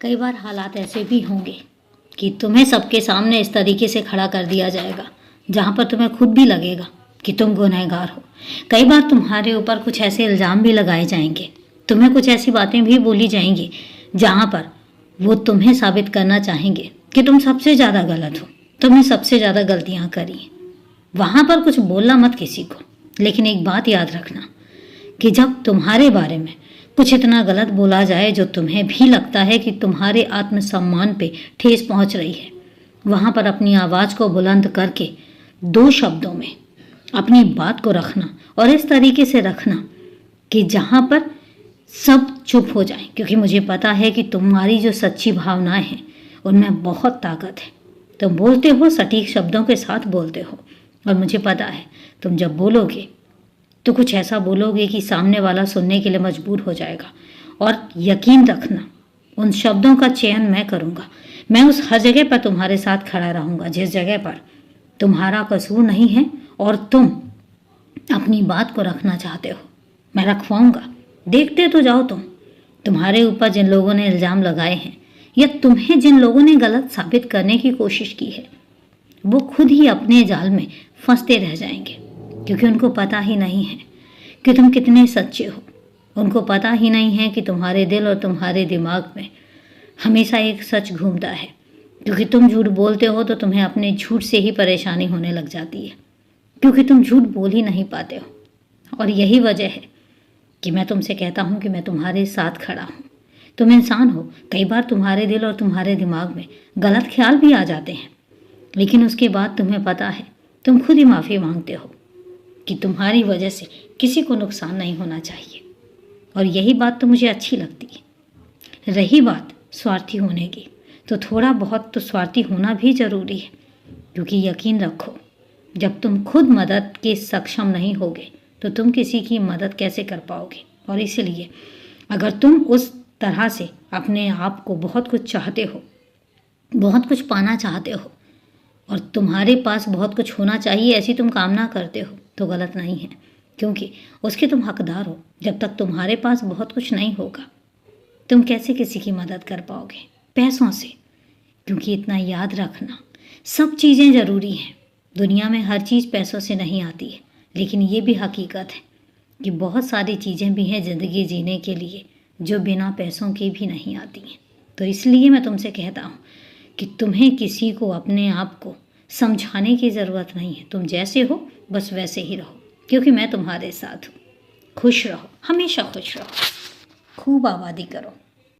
कई बार हालात ऐसे भी होंगे कि तुम्हें सबके सामने इस तरीके से खड़ा कर दिया जाएगा जहाँ पर तुम्हें खुद भी लगेगा कि तुम गुनहगार हो। कई बार तुम्हारे ऊपर कुछ ऐसे इल्ज़ाम भी लगाए जाएंगे, तुम्हें कुछ ऐसी बातें भी बोली जाएंगी जहाँ पर वो तुम्हें साबित करना चाहेंगे कि तुम सबसे ज़्यादा गलत हो, तुमने सबसे ज़्यादा गलतियाँ करी हैं। वहाँ पर कुछ बोलना मत किसी को, लेकिन एक बात याद रखना कि जब तुम्हारे बारे में कुछ इतना गलत बोला जाए जो तुम्हें भी लगता है कि तुम्हारे आत्मसम्मान पे ठेस पहुंच रही है, वहाँ पर अपनी आवाज़ को बुलंद करके 2 शब्दों में अपनी बात को रखना और इस तरीके से रखना कि जहाँ पर सब चुप हो जाएं, क्योंकि मुझे पता है कि तुम्हारी जो सच्ची भावनाएं हैं उनमें बहुत ताकत है। तुम बोलते हो, सटीक शब्दों के साथ बोलते हो, और मुझे पता है तुम जब बोलोगे तो कुछ ऐसा बोलोगे कि सामने वाला सुनने के लिए मजबूर हो जाएगा। और यकीन रखना, उन शब्दों का चयन मैं करूँगा। मैं उस हर जगह पर तुम्हारे साथ खड़ा रहूँगा जिस जगह पर तुम्हारा कसूर नहीं है और तुम अपनी बात को रखना चाहते हो। मैं रखवाऊँगा। देखते तो जाओ तुम्हारे ऊपर जिन लोगों ने इल्ज़ाम लगाए हैं या तुम्हें जिन लोगों ने गलत साबित करने की कोशिश की है, वो खुद ही अपने जाल में फंसते रह जाएंगे, क्योंकि उनको पता ही नहीं है कि तुम कितने सच्चे हो। उनको पता ही नहीं है कि तुम्हारे दिल और तुम्हारे दिमाग में हमेशा एक सच घूमता है, क्योंकि तुम झूठ बोलते हो तो तुम्हें अपने झूठ से ही परेशानी होने लग जाती है, क्योंकि तुम झूठ बोल ही नहीं पाते हो। और यही वजह है कि मैं तुमसे कहता हूँ कि मैं तुम्हारे साथ खड़ा हूँ। तुम इंसान हो, कई बार तुम्हारे दिल और तुम्हारे दिमाग में गलत ख्याल भी आ जाते हैं, लेकिन उसके बाद तुम्हें पता है, तुम खुद ही माफ़ी मांगते हो कि तुम्हारी वजह से किसी को नुकसान नहीं होना चाहिए। और यही बात तो मुझे अच्छी लगती है। रही बात स्वार्थी होने की, तो थोड़ा बहुत तो स्वार्थी होना भी ज़रूरी है, क्योंकि यकीन रखो, जब तुम खुद मदद के सक्षम नहीं होगे तो तुम किसी की मदद कैसे कर पाओगे। और इसलिए अगर तुम उस तरह से अपने आप को बहुत कुछ चाहते हो, बहुत कुछ पाना चाहते हो और तुम्हारे पास बहुत कुछ होना चाहिए, ऐसी तुम कामना करते हो, तो गलत नहीं है, क्योंकि उसके तुम हकदार हो। जब तक तुम्हारे पास बहुत कुछ नहीं होगा, तुम कैसे किसी की मदद कर पाओगे? पैसों से। क्योंकि इतना याद रखना, सब चीज़ें ज़रूरी हैं। दुनिया में हर चीज़ पैसों से नहीं आती है, लेकिन ये भी हकीकत है कि बहुत सारी चीज़ें भी हैं ज़िंदगी जीने के लिए जो बिना पैसों के भी नहीं आती हैं। तो इसलिए मैं तुमसे कहता हूँ कि तुम्हें किसी को अपने आप को समझाने की ज़रूरत नहीं है। तुम जैसे हो बस वैसे ही रहो, क्योंकि मैं तुम्हारे साथ हूँ। खुश रहो, हमेशा खुश रहो, खूब आबादी करो।